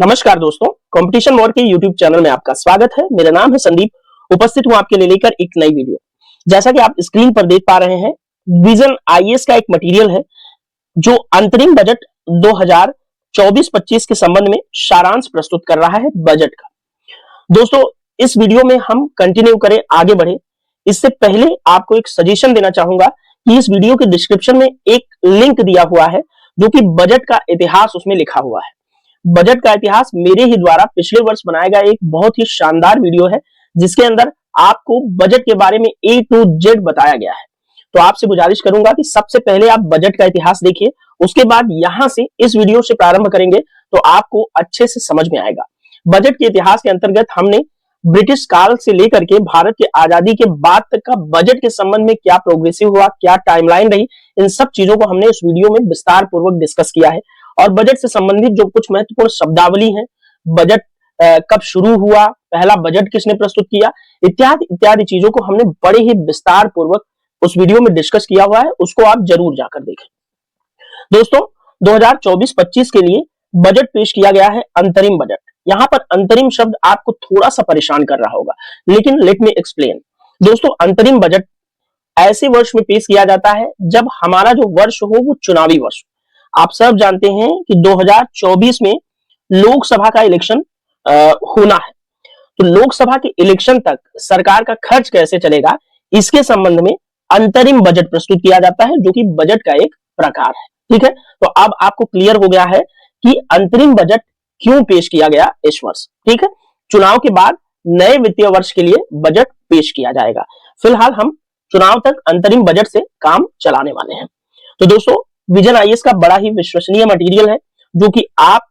नमस्कार दोस्तों, competition war के यूट्यूब चैनल में आपका स्वागत है। मेरा नाम है संदीप, उपस्थित हूं आपके लिए लेकर एक नई वीडियो। जैसा कि आप स्क्रीन पर देख पा रहे हैं, विजन आईएएस का एक मटेरियल है जो अंतरिम बजट 2024-25 के संबंध में सारांश प्रस्तुत कर रहा है बजट का। दोस्तों, इस वीडियो में हम कंटिन्यू करें, आगे बढ़े इससे पहले आपको एक सजेशन देना चाहूंगा कि इस वीडियो के डिस्क्रिप्शन में एक लिंक दिया हुआ है जो कि बजट का इतिहास उसमें लिखा हुआ है। बजट का इतिहास मेरे ही द्वारा पिछले वर्ष बनाया गया एक बहुत ही शानदार वीडियो है जिसके अंदर आपको बजट के बारे में A to Z बताया गया है। तो आपसे गुजारिश करूंगा कि सबसे पहले आप बजट का इतिहास देखिए, उसके बाद यहां से इस वीडियो से प्रारंभ करेंगे तो आपको अच्छे से समझ में आएगा। बजट के इतिहास के अंतर्गत हमने ब्रिटिश काल से लेकर के भारत के आजादी के बाद तक का बजट के संबंध में क्या प्रोग्रेसिव हुआ, क्या टाइमलाइन रही, इन सब चीजों को हमने इस वीडियो में विस्तार पूर्वक डिस्कस किया है। और बजट से संबंधित जो कुछ महत्वपूर्ण शब्दावली है, बजट कब शुरू हुआ, पहला बजट किसने प्रस्तुत किया, इत्यादि इत्यादि चीजों को हमने बड़े ही विस्तार पूर्वक उस वीडियो में डिस्कस किया हुआ है, उसको आप जरूर जाकर देखें। दोस्तों, 2024-25 के लिए बजट पेश किया गया है अंतरिम बजट। यहां पर अंतरिम शब्द आपको थोड़ा सा परेशान कर रहा होगा, लेकिन लेट मी एक्सप्लेन। दोस्तों, अंतरिम बजट ऐसे वर्ष में पेश किया जाता है जब हमारा जो वर्ष हो वो चुनावी वर्ष हो। आप सब जानते हैं कि 2024 में लोकसभा का इलेक्शन होना है, तो लोकसभा के इलेक्शन तक सरकार का खर्च कैसे चलेगा, इसके संबंध में अंतरिम बजट प्रस्तुत किया जाता है, जो कि बजट का एक प्रकार है। ठीक है, तो अब आपको क्लियर हो गया है कि अंतरिम बजट क्यों पेश किया गया इस वर्ष। ठीक है, चुनाव के बाद नए वित्तीय वर्ष के लिए बजट पेश किया जाएगा। फिलहाल हम चुनाव तक अंतरिम बजट से काम चलाने वाले हैं। तो दोस्तों, विजन आईएएस का बड़ा ही विश्वसनीय मटेरियल है जो कि आप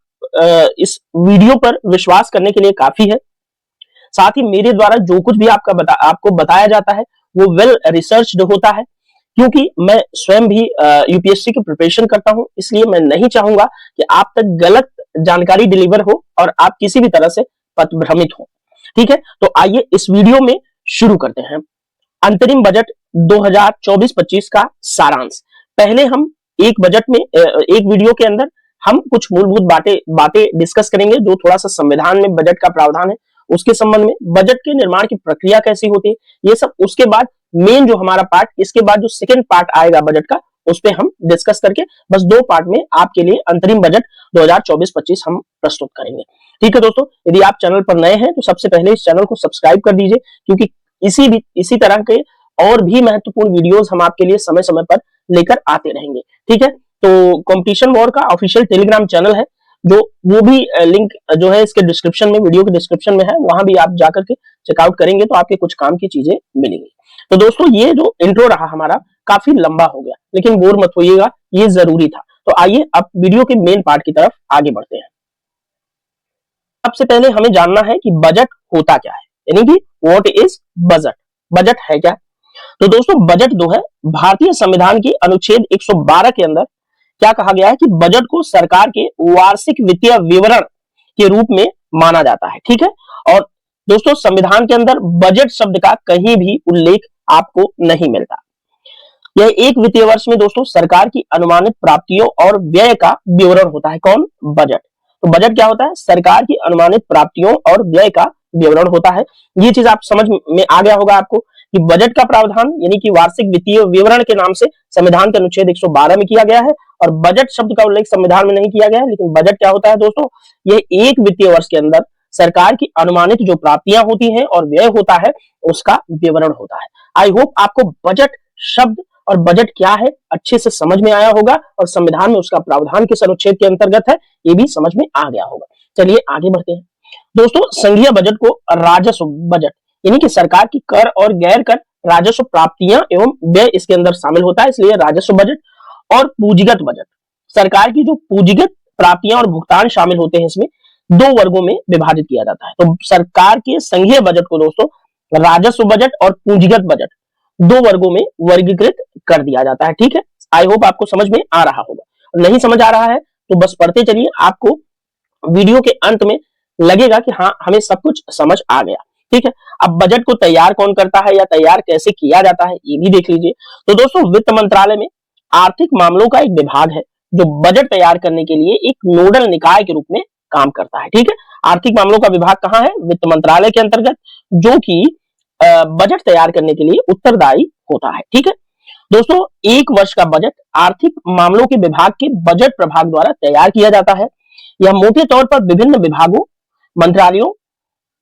इस वीडियो पर विश्वास करने के लिए काफी है। साथ ही मेरे द्वारा जो कुछ भी आपको बताया जाता है वो वेल रिसर्च्ड होता है, क्योंकि मैं स्वयं भी यूपीएससी की प्रिपरेशन करता हूं, इसलिए मैं नहीं चाहूंगा कि आप तक गलत जानकारी डिलीवर हो और आप किसी भी तरह से पथभ्रमित हो। ठीक है, तो आइए इस वीडियो में शुरू करते हैं अंतरिम बजट 2024-25 का सारांश। पहले हम एक वीडियो के अंदर हम कुछ मूलभूत बातें डिस्कस करेंगे, जो थोड़ा सा संविधान में बजट का प्रावधान है उसके संबंध में, बजट के निर्माण की प्रक्रिया कैसी होती है, ये सब। उसके बाद मेन जो हमारा पार्ट, इसके बाद जो सेकंड पार्ट आएगा बजट का, उस पे हम डिस्कस करके बस 2 पार्ट में आपके लिए अंतरिम बजट 2024-25 हम प्रस्तुत करेंगे। ठीक है दोस्तों, यदि आप चैनल पर नए हैं तो सबसे पहले इस चैनल को सब्सक्राइब कर दीजिए, क्योंकि इसी तरह के और भी महत्वपूर्ण वीडियोस हम आपके लिए समय समय पर लेकर आते रहेंगे। ठीक है, तो कंपटीशन वॉर का ऑफिशियल टेलीग्राम चैनल है, जो वो भी लिंक जो है इसके डिस्क्रिप्शन में, वीडियो के डिस्क्रिप्शन में है, वहां भी आप जाकर के चेकआउट करेंगे तो आपके कुछ काम की चीजें मिलेंगी। तो दोस्तों, ये जो इंट्रो रहा हमारा काफी लंबा हो गया, लेकिन बोर मत होइएगा, ये जरूरी था। तो आइए अब वीडियो के मेन पार्ट की तरफ आगे बढ़ते हैं। सबसे पहले हमें जानना है कि बजट होता क्या है, यानी कि व्हाट इज बजट, बजट है क्या। तो दोस्तों, बजट जो है भारतीय संविधान के अनुच्छेद 112 के अंदर क्या कहा गया है कि बजट को सरकार के वार्षिक वित्तीय विवरण के रूप में माना जाता है। ठीक है, और दोस्तों, संविधान के अंदर बजट शब्द का कहीं भी उल्लेख आपको नहीं मिलता। यह एक वित्तीय वर्ष में दोस्तों सरकार की अनुमानित प्राप्तियों और व्यय का विवरण होता है। कौन? बजट। तो बजट क्या होता है? सरकार की अनुमानित प्राप्तियों और व्यय का विवरण होता है। ये चीज आप समझ में आ गया होगा आपको कि बजट का प्रावधान यानी कि वार्षिक वित्तीय विवरण के नाम से संविधान के अनुच्छेद 112 में किया गया है, और बजट शब्द का उल्लेख संविधान में नहीं किया गया है। लेकिन बजट क्या होता है दोस्तों? यह एक वित्तीय वर्ष के अंदर सरकार की अनुमानित जो प्राप्तियां होती हैं और व्यय होता है उसका विवरण होता है। आई होप आपको बजट शब्द और बजट क्या है अच्छे से समझ में आया होगा, और संविधान में उसका प्रावधान किस अनुच्छेद के अंतर्गत है ये भी समझ में आ गया होगा। चलिए आगे बढ़ते हैं। दोस्तों, संघीय बजट को राजस्व बजट यानी कि सरकार की कर और गैर कर राजस्व प्राप्तियां एवं व्यय इसके अंदर शामिल होता है, इसलिए राजस्व बजट। और पूंजीगत बजट, सरकार की जो पूंजीगत प्राप्तियां और भुगतान शामिल होते हैं, इसमें 2 वर्गों में विभाजित किया जाता है। तो सरकार के संघीय बजट को दोस्तों राजस्व बजट और पूंजीगत बजट 2 वर्गों में वर्गीकृत कर दिया जाता है। ठीक है, आई होप आपको समझ में आ रहा होगा। नहीं समझ आ रहा है तो बस पढ़ते चलिए, आपको वीडियो के अंत में लगेगा कि हाँ, हमें सब कुछ समझ आ गया। ठीक है, अब बजट को तैयार कौन करता है या तैयार कैसे किया जाता है ये भी देख लीजिए। तो दोस्तों, वित्त मंत्रालय में आर्थिक मामलों का एक विभाग है जो बजट तैयार करने के लिए एक नोडल निकाय के रूप में काम करता है। ठीक है, आर्थिक मामलों का विभाग कहाँ है? वित्त मंत्रालय के अंतर्गत, जो कि बजट तैयार करने के लिए उत्तरदायी होता है। ठीक है दोस्तों, एक वर्ष का बजट आर्थिक मामलों के विभाग के बजट प्रभाग द्वारा तैयार किया जाता है। यह मोटे तौर पर विभिन्न विभागों, मंत्रालयों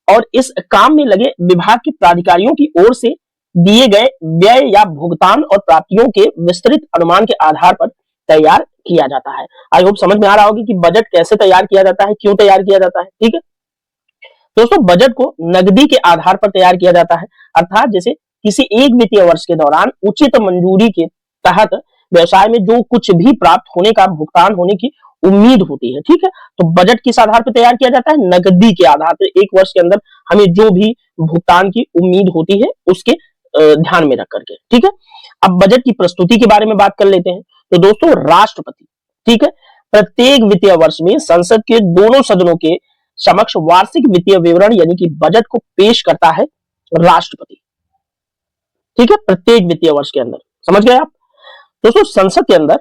और इस काम में लगे विभाग के प्राधिकारियों की ओर से दिए गए व्यय या भुगतान और प्राप्तियों के विस्तृत अनुमान के आधार पर तैयार किया जाता है। आई होप समझ में आ रहा होगा कि बजट कैसे तैयार किया जाता है, क्यों तैयार किया जाता है। ठीक है दोस्तों, बजट को नकदी के आधार पर तैयार किया जाता है, अर्थात जैसे किसी एक वित्तीय वर्ष के दौरान उचित मंजूरी के तहत व्यवसाय में जो कुछ भी प्राप्त होने का भुगतान होने की उम्मीद होती है। ठीक है, तो बजट किस आधार पर तैयार किया जाता है? नकदी के आधार पर। एक वर्ष के अंदर हमें जो भी भुगतान की उम्मीद होती है उसके ध्यान में रख करके। ठीक है, अब बजट की प्रस्तुति के बारे में बात कर लेते हैं। तो दोस्तों, राष्ट्रपति, ठीक है, प्रत्येक वित्तीय वर्ष में संसद के दोनों सदनों के समक्ष वार्षिक वित्तीय विवरण यानी कि बजट को पेश करता है राष्ट्रपति। ठीक है, प्रत्येक वित्तीय वर्ष के अंदर। समझ गए आप दोस्तों? संसद के अंदर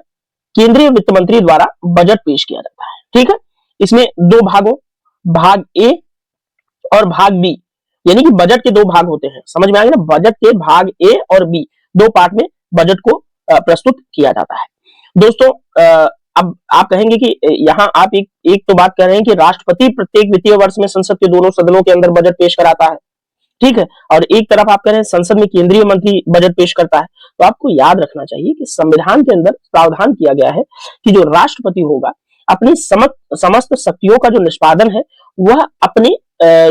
केंद्रीय वित्त मंत्री द्वारा बजट पेश किया जाता है। ठीक है, इसमें दो भागों, भाग ए और भाग बी, यानी कि बजट के दो भाग होते हैं। समझ में आएगा ना? बजट के भाग ए और बी, दो पार्ट में बजट को प्रस्तुत किया जाता है। दोस्तों, अब आप कहेंगे कि यहाँ आप एक तो बात कर रहे हैं कि राष्ट्रपति प्रत्येक वित्तीय वर्ष में संसद के दोनों सदनों के अंदर बजट पेश कराता है। ठीक है, और एक तरफ आप कह रहे हैं संसद में केंद्रीय मंत्री बजट पेश करता है। तो आपको याद रखना चाहिए कि संविधान के अंदर प्रावधान किया गया है कि जो राष्ट्रपति होगा अपनी समस्त शक्तियों का जो निष्पादन है वह अपने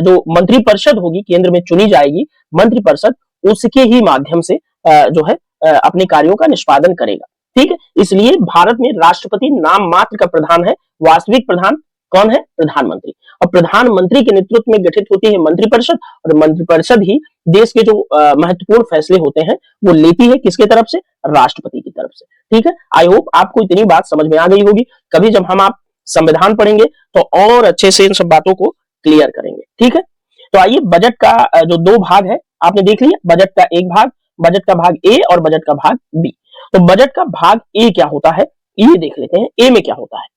जो मंत्रिपरिषद होगी, केंद्र में चुनी जाएगी मंत्रिपरिषद, उसके ही माध्यम से जो है अपने कार्यों का निष्पादन करेगा। ठीक है, इसलिए भारत में राष्ट्रपति नाम मात्र का प्रधान है, वास्तविक प्रधान कौन है? प्रधानमंत्री। और प्रधानमंत्री के नेतृत्व में गठित होती है मंत्रिपरिषद, और मंत्रिपरिषद ही देश के जो महत्वपूर्ण फैसले होते हैं वो लेती है। किसके तरफ से? राष्ट्रपति की तरफ से। ठीक है, आई होप आपको इतनी बात समझ में आ गई होगी। कभी जब हम आप संविधान पढ़ेंगे तो और अच्छे से इन सब बातों को क्लियर करेंगे। ठीक है, तो आइए बजट का जो दो भाग है आपने देख लिया, बजट का एक भाग, बजट का भाग ए और बजट का भाग बी। तो बजट का भाग ए क्या होता है ये देख लेते हैं। ए में क्या होता है?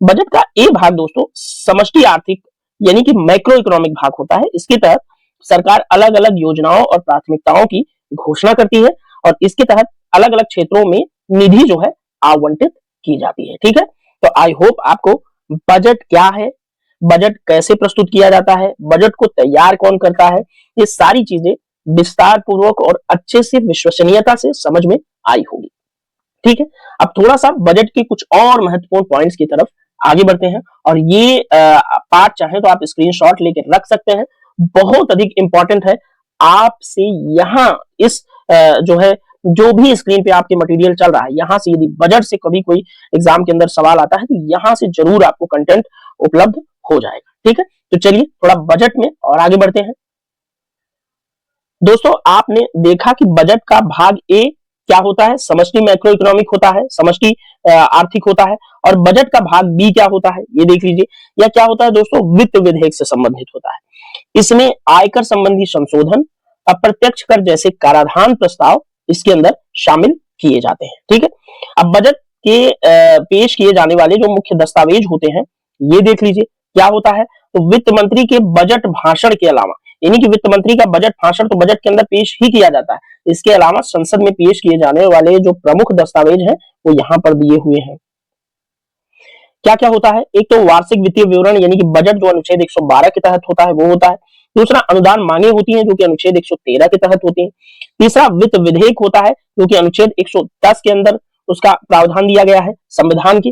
बजट का ए भाग दोस्तों समष्टि आर्थिक यानी कि मैक्रो इकोनॉमिक भाग होता है। इसके तहत सरकार अलग अलग योजनाओं और प्राथमिकताओं की घोषणा करती है और इसके तहत अलग अलग क्षेत्रों में निधि जो है आवंटित की जाती है। ठीक है, तो आई होप आपको बजट क्या है, बजट कैसे प्रस्तुत किया जाता है, बजट को तैयार कौन करता है, ये सारी चीजें विस्तार पूर्वक और अच्छे से विश्वसनीयता से समझ में आई होगी। ठीक है, अब थोड़ा सा बजट के कुछ और महत्वपूर्ण पॉइंट्स की तरफ आगे बढ़ते हैं और ये पार्ट चाहे तो आप स्क्रीनशॉट लेके रख सकते हैं, बहुत अधिक इंपॉर्टेंट है। आपसे यहाँ इस जो है जो भी स्क्रीन पे आपके मटेरियल चल रहा है, यहां से यदि बजट से कभी कोई एग्जाम के अंदर सवाल आता है तो यहां से जरूर आपको कंटेंट उपलब्ध हो जाएगा। ठीक है, तो चलिए थोड़ा बजट में और आगे बढ़ते हैं। दोस्तों, आपने देखा कि बजट का भाग ए क्या होता है? समष्टि मैक्रो इकोनॉमिक होता है, समष्टि आर्थिक होता है। और बजट का भाग बी क्या होता है ये देख लीजिए। यह क्या होता है दोस्तों? वित्त विधेयक से संबंधित होता है। इसमें आयकर संबंधी संशोधन, अप्रत्यक्ष कर जैसे कराधान प्रस्ताव इसके अंदर शामिल किए जाते हैं। ठीक है, अब बजट के पेश किए जाने वाले जो मुख्य दस्तावेज होते हैं ये देख लीजिए क्या होता है। तो वित्त मंत्री के बजट भाषण के अलावा, यानी कि वित्त मंत्री का बजट भाषण तो बजट के अंदर पेश ही किया जाता है, इसके अलावा संसद में पेश किए जाने वाले जो प्रमुख दस्तावेज हैं वो यहां पर दिए हुए हैं। क्या क्या होता है? एक तो वार्षिक वित्तीय विवरण यानी कि बजट जो अनुच्छेद 112 के तहत होता है वो होता है। दूसरा, अनुदान मांगे होती हैं जो कि अनुच्छेद 113 के तहत होती हैं। तीसरा, वित्त विधेयक होता है जो कि अनुच्छेद 110 के अंदर उसका प्रावधान दिया गया है संविधान के।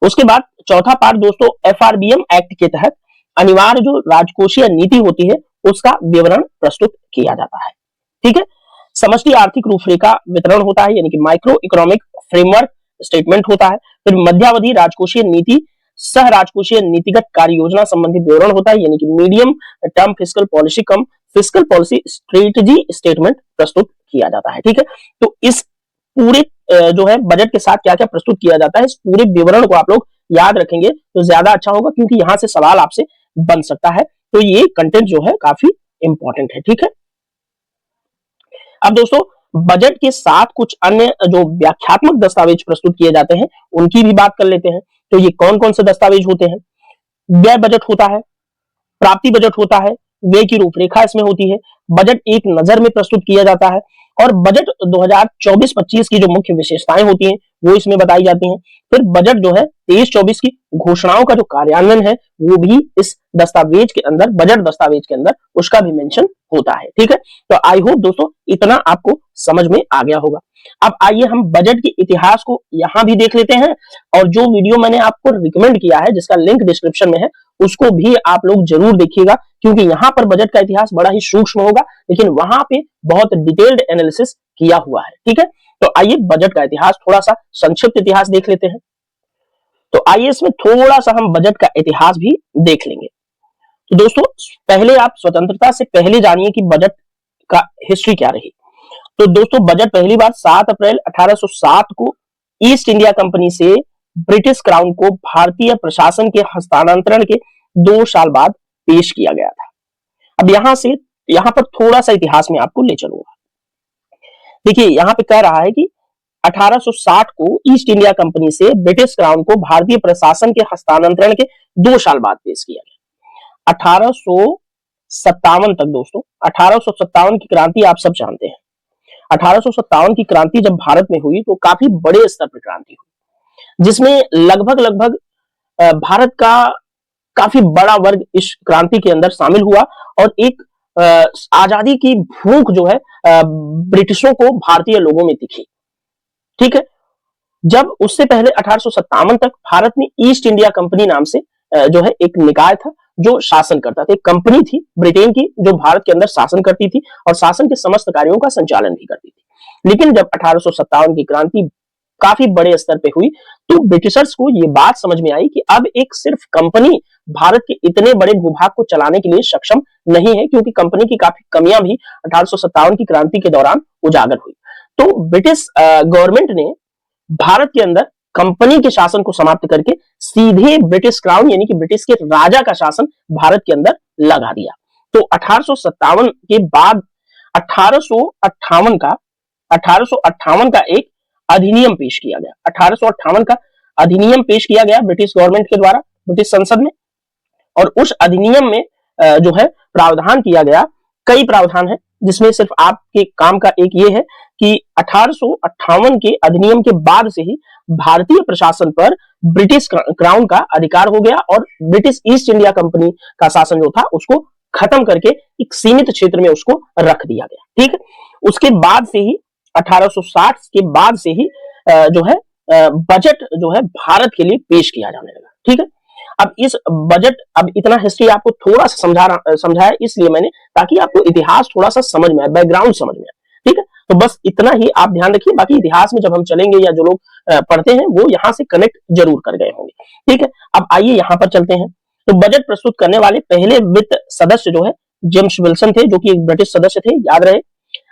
उसके बाद चौथा पार्ट दोस्तों एफआरबीएम एक्ट के तहत अनिवार्य जो राजकोषीय नीति होती है उसका विवरण प्रस्तुत किया जाता है। ठीक है, समष्टि आर्थिक रूपरेखा वितरण होता है यानी कि माइक्रो इकोनॉमिक फ्रेमवर्क स्टेटमेंट होता है। फिर मध्यावधि राजकोषीय नीति, सह राजकोषीय नीतिगत कार्य योजना संबंधी विवरण होता है यानी कि मीडियम टर्म फिस्कल पॉलिसी कम फिस्कल पॉलिसी स्ट्रेटजी स्टेटमेंट प्रस्तुत किया जाता है। ठीक है, तो इस पूरे जो है बजट के साथ क्या क्या प्रस्तुत किया जाता है इस पूरे विवरण को आप लोग याद रखेंगे तो ज्यादा अच्छा होगा, क्योंकि यहां से सवाल आपसे बन सकता है। तो ये कंटेंट जो है काफी इंपॉर्टेंट है। ठीक है, अब दोस्तों बजट के साथ कुछ अन्य जो व्याख्यात्मक दस्तावेज प्रस्तुत किए जाते हैं उनकी भी बात कर लेते हैं। तो ये कौन कौन से दस्तावेज होते हैं? व्यय बजट होता है, प्राप्ति बजट होता है, व्यय की रूपरेखा इसमें होती है, बजट एक नजर में प्रस्तुत किया जाता है और बजट 2024-25 की जो मुख्य विशेषताएं होती हैं वो इसमें बताई जाती हैं। फिर बजट जो है 23-24 की घोषणाओं का जो कार्यान्वयन है वो भी इस दस्तावेज के अंदर, बजट दस्तावेज के अंदर उसका भी मेंशन होता है। ठीक है, तो आई होप दोस्तों इतना आपको समझ में आ गया होगा। अब आइए हम बजट के इतिहास को यहां भी देख लेते हैं और जो वीडियो मैंने आपको रिकमेंड किया है जिसका लिंक डिस्क्रिप्शन में है उसको भी आप लोग जरूर देखिएगा, क्योंकि यहां पर बजट का इतिहास बड़ा ही सूक्ष्म होगा लेकिन वहां पे बहुत डिटेल्ड एनालिसिस किया हुआ है। ठीक है, तो आइए बजट का इतिहास, थोड़ा सा संक्षिप्त इतिहास देख लेते हैं। तो आइए इसमें थोड़ा सा हम बजट का इतिहास भी देख लेंगे। तो दोस्तों पहले आप स्वतंत्रता से पहले जानिए कि बजट का हिस्ट्री क्या रही। तो दोस्तों बजट पहली बार 7 अप्रैल 1807 को ईस्ट इंडिया कंपनी से ब्रिटिश क्राउन को भारतीय प्रशासन के हस्तांतरण के 2 साल बाद पेश किया गया था। अब यहां पर थोड़ा सा इतिहास में आपको ले चलूंगा। देखिए यहां पे कह रहा है कि 1860 को ईस्ट इंडिया कंपनी से ब्रिटिश क्राउन को भारतीय प्रशासन के हस्तांतरण के 2 साल बाद पेश किया गया। 1857 तक दोस्तों, 1857 की क्रांति आप सब जानते हैं। 1857 की क्रांति जब भारत में हुई तो काफी बड़े स्तर पर क्रांति हुई, जिसमें लगभग भारत का काफी बड़ा वर्ग इस क्रांति के अंदर शामिल हुआ और एक आजादी की भूख जो है ब्रिटिशों को भारतीय लोगों में दिखी। ठीक है, जब उससे पहले 1857 तक भारत में ईस्ट इंडिया कंपनी नाम से जो है एक निकाय था जो शासन करता था, एक कंपनी थी ब्रिटेन की जो भारत के अंदर शासन करती थी और शासन के समस्त कार्यों का संचालन भी करती थी। लेकिन जब 1857 की क्रांति काफी बड़े स्तर पे हुई तो ब्रिटिशर्स को ये बात समझ में आई कि अब एक सिर्फ कंपनी भारत के इतने बड़े भूभाग को चलाने के लिए सक्षम नहीं है, क्योंकि कंपनी की काफी कमियां भी 1857 की क्रांति के दौरान उजागर हुई। तो ब्रिटिश गवर्नमेंट ने भारत के अंदर कंपनी के शासन को समाप्त करके सीधे ब्रिटिश क्राउन यानी कि ब्रिटिश के राजा का शासन भारत के अंदर लगा दिया। तो 1857 के बाद 1858 का एक अधिनियम पेश किया गया। 1858 का अधिनियम पेश किया गया ब्रिटिश गवर्नमेंट के द्वारा ब्रिटिश संसद में, और उस अधिनियम में जो है प्रावधान किया गया, कई प्रावधान है जिसमें सिर्फ आपके काम का एक ये है कि 1858 के अधिनियम के बाद से ही भारतीय प्रशासन पर ब्रिटिश क्राउन का अधिकार हो गया और ब्रिटिश ईस्ट इंडिया कंपनी का शासन जो था उसको खत्म करके एक सीमित क्षेत्र में उसको रख दिया गया। ठीक है, उसके बाद से ही 1860 के बाद से ही जो है बजट जो है भारत के लिए पेश किया जाने लगा। ठीक है, अब इस बजट, अब इतना हिस्ट्री आपको थोड़ा सा समझाया इसलिए मैंने, ताकि आपको इतिहास थोड़ा सा समझ में आए, बैकग्राउंड समझ में आए। ठीक है, तो बस इतना ही आप ध्यान रखिए, बाकी इतिहास में जब हम चलेंगे या जो लोग पढ़ते हैं वो यहाँ से कनेक्ट जरूर कर गए होंगे। ठीक है, अब आइए यहाँ पर चलते हैं। तो बजट प्रस्तुत करने वाले पहले वित्त सदस्य जो है जेम्स विल्सन थे, जो कि एक ब्रिटिश सदस्य थे, याद रहे।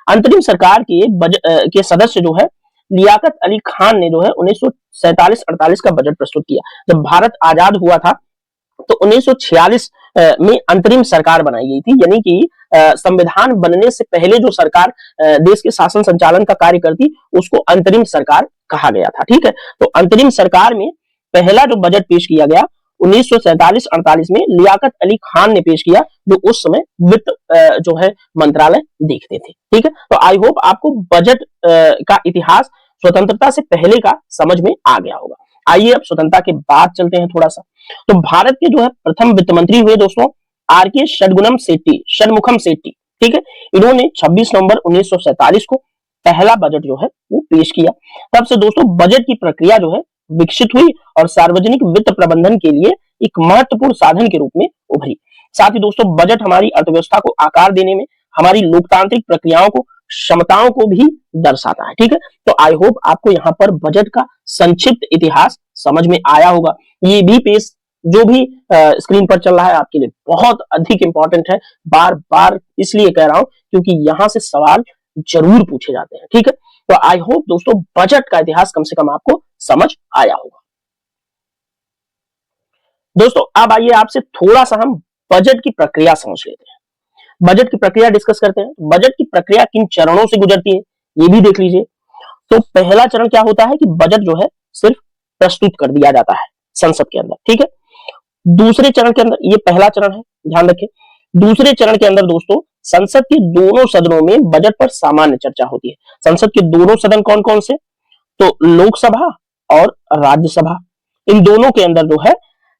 अंतरिम सरकार के सदस्य जो है लियाकत अली खान ने जो है 1947-48 का बजट प्रस्तुत किया। जब भारत आजाद हुआ था तो 1946 में अंतरिम सरकार बनाई गई थी, यानी कि संविधान बनने से पहले जो सरकार देश के शासन संचालन का कार्य करती उसको अंतरिम सरकार कहा गया था। ठीक है, तो अंतरिम सरकार में पहला जो बजट पेश किया गया 1947-48 में लियाकत अली खान ने पेश किया, जो उस समय वित्त जो है मंत्रालय देखते थे। ठीक है, तो आई होप आपको बजट का इतिहास स्वतंत्रता से पहले का समझ में आ गया होगा। आइए अब स्वतंत्रता के बाद चलते हैं थोड़ा सा। तो भारत के जो है प्रथम वित्त मंत्री हुए दोस्तों आर.के. षणमुखम सेट्टी। ठीक है, इन्होंने 26 नवंबर 1947 को पहला बजट जो है वो पेश किया। तब से दोस्तों बजट की प्रक्रिया जो है विकसित हुई और सार्वजनिक वित्त प्रबंधन के लिए एक महत्वपूर्ण साधन के रूप में उभरी। साथ ही दोस्तों बजट हमारी अर्थव्यवस्था को आकार देने में, हमारी लोकतांत्रिक प्रक्रियाओं को, क्षमताओं को भी दर्शाता है। ठीक है, तो आई होप आपको यहाँ पर बजट का संक्षिप्त इतिहास समझ में आया होगा। ये भी पेज जो भी स्क्रीन पर चल रहा है आपके लिए बहुत अधिक इंपॉर्टेंट है, बार बार इसलिए कह रहा हूं क्योंकि यहां से सवाल जरूर पूछे जाते हैं। ठीक है, तो आई होप दोस्तों बजट का इतिहास कम से कम आपको समझ आया होगा। दोस्तों अब आइए आपसे थोड़ा सा हम बजट की प्रक्रिया समझ लेते हैं, बजट की प्रक्रिया डिस्कस करते हैं। बजट की प्रक्रिया किन चरणों से गुजरती है ये भी देख लीजिए। तो पहला चरण क्या होता है कि बजट जो है सिर्फ प्रस्तुत कर दिया जाता है संसद के अंदर। ठीक है, दूसरे चरण के अंदर, ये पहला चरण है, ध्यान रखें। दूसरे चरण के अंदर दोस्तों संसद के दोनों सदनों में बजट पर सामान्य चर्चा होती है। संसद के दोनों सदन कौन कौन से? तो लोकसभा और राज्यसभा, इन दोनों के अंदर जो है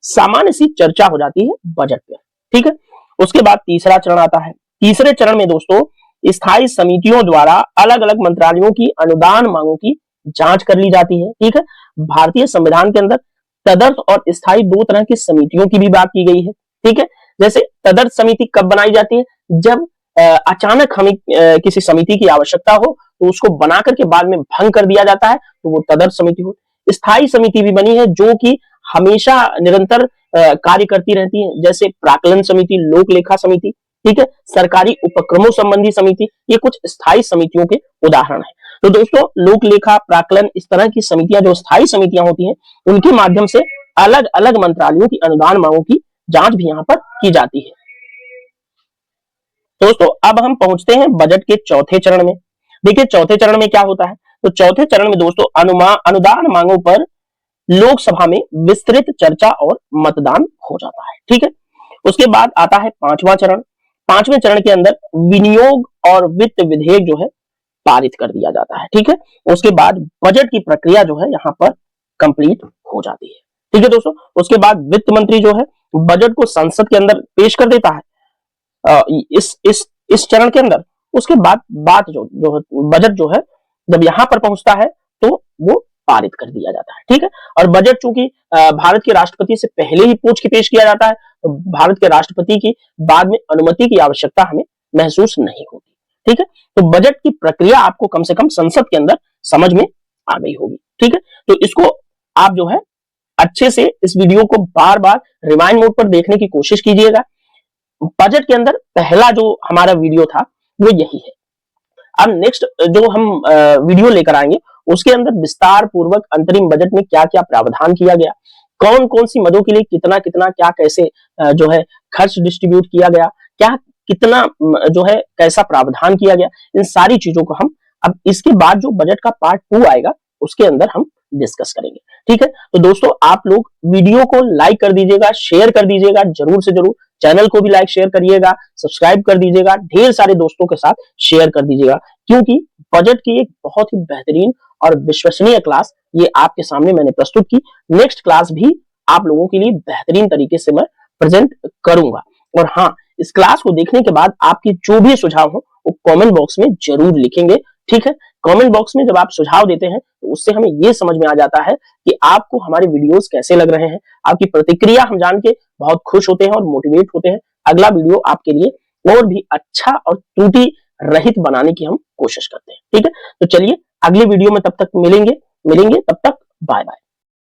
सामान्य सी चर्चा हो जाती है बजट पर, ठीक है। उसके बाद तीसरा चरण आता है। तीसरे चरण में दोस्तों स्थायी समितियों द्वारा अलग अलग मंत्रालयों की अनुदान मांगों की जांच कर ली जाती है, ठीक है। भारतीय संविधान के अंदर तदर्थ और स्थायी दो तरह की समितियों की भी बात की गई है, ठीक है। जैसे तदर्थ समिति कब बनाई जाती है? जब अचानक हमें किसी समिति की आवश्यकता हो तो उसको बना करके बाद में भंग कर दिया जाता है, तो वो तदर्थ समिति हो। स्थायी समिति भी बनी है जो कि हमेशा निरंतर कार्य करती रहती है, जैसे प्राक्कलन समिति, लोक लेखा समिति, ठीक है, सरकारी उपक्रमों संबंधी समिति, ये कुछ स्थायी समितियों के उदाहरण है। तो दोस्तों लोक लेखा, प्राक्कलन, इस तरह की समितियां जो स्थायी समितियां होती हैं, उनके माध्यम से अलग अलग मंत्रालयों की अनुदान मांगों की जांच भी यहां पर की जाती है। दोस्तों अब हम पहुंचते हैं बजट के चौथे चरण में। देखिए चौथे चरण में क्या होता है? तो चौथे चरण में दोस्तों अनुदान मांगों पर लोकसभा में विस्तृत चर्चा और मतदान हो जाता है, ठीक है। उसके बाद आता है पांचवा चरण। पांचवें चरण के अंदर विनियोग और वित्त विधेयक जो है पारित कर दिया जाता है, ठीक है। उसके बाद बजट की प्रक्रिया जो है यहाँ पर कंप्लीट हो जाती है, ठीक है दोस्तों। उसके बाद वित्त मंत्री जो है बजट को संसद के अंदर पेश कर देता है इस चरण के अंदर। उसके बाद बात जो बजट जो है जब यहां पर पहुंचता है तो वो पारित कर दिया जाता है, ठीक है। और बजट चूंकि भारत के राष्ट्रपति से पहले ही पूछ के पेश किया जाता है, तो भारत के राष्ट्रपति की बाद में अनुमति की आवश्यकता हमें महसूस नहीं होती, ठीक है। तो बजट की प्रक्रिया आपको कम से कम संसद के अंदर समझ में आ गई होगी, ठीक है। तो इसको आप जो है अच्छे से इस वीडियो को बार बार रिवाइंड मोड पर देखने की कोशिश कीजिएगा। बजट के अंदर पहला जो हमारा वीडियो था वो यही है। अब नेक्स्ट जो हम वीडियो लेकर आएंगे उसके अंदर विस्तार पूर्वक अंतरिम बजट में क्या क्या प्रावधान किया गया, कौन कौन सी मदों के लिए कितना कितना क्या कैसे जो है खर्च डिस्ट्रीब्यूट किया गया, क्या कितना जो है कैसा प्रावधान किया गया, इन सारी चीजों को हम अब इसके बाद जो बजट का पार्ट 2 आएगा उसके अंदर हम डिस्कस करेंगे, ठीक है। तो दोस्तों आप लोग वीडियो को लाइक कर दीजिएगा, शेयर कर दीजिएगा जरूर से जरूर, चैनल को भी लाइक शेयर करिएगा, सब्सक्राइब कर दीजिएगा, ढेर सारे दोस्तों के साथ शेयर कर दीजिएगा, क्योंकि बजट की एक बहुत ही बेहतरीन और विश्वसनीय क्लास ये आपके सामने मैंने प्रस्तुत की। नेक्स्ट क्लास भी आप लोगों के लिए बेहतरीन तरीके से मैं प्रेजेंट करूंगा। और हाँ, इस क्लास को देखने के बाद आपके जो भी सुझाव हो वो कमेंट बॉक्स में जरूर लिखेंगे, ठीक है। कमेंट बॉक्स में जब आप सुझाव देते हैं तो उससे हमें ये समझ में आ जाता है कि आपको हमारे वीडियोस कैसे लग रहे हैं। आपकी प्रतिक्रिया हम जान के बहुत खुश होते हैं और मोटिवेट होते हैं अगला वीडियो आपके लिए और भी अच्छा और त्रुटि रहित बनाने की हम कोशिश करते हैं, ठीक है। तो चलिए अगले वीडियो में तब तक मिलेंगे तब तक बाय बाय।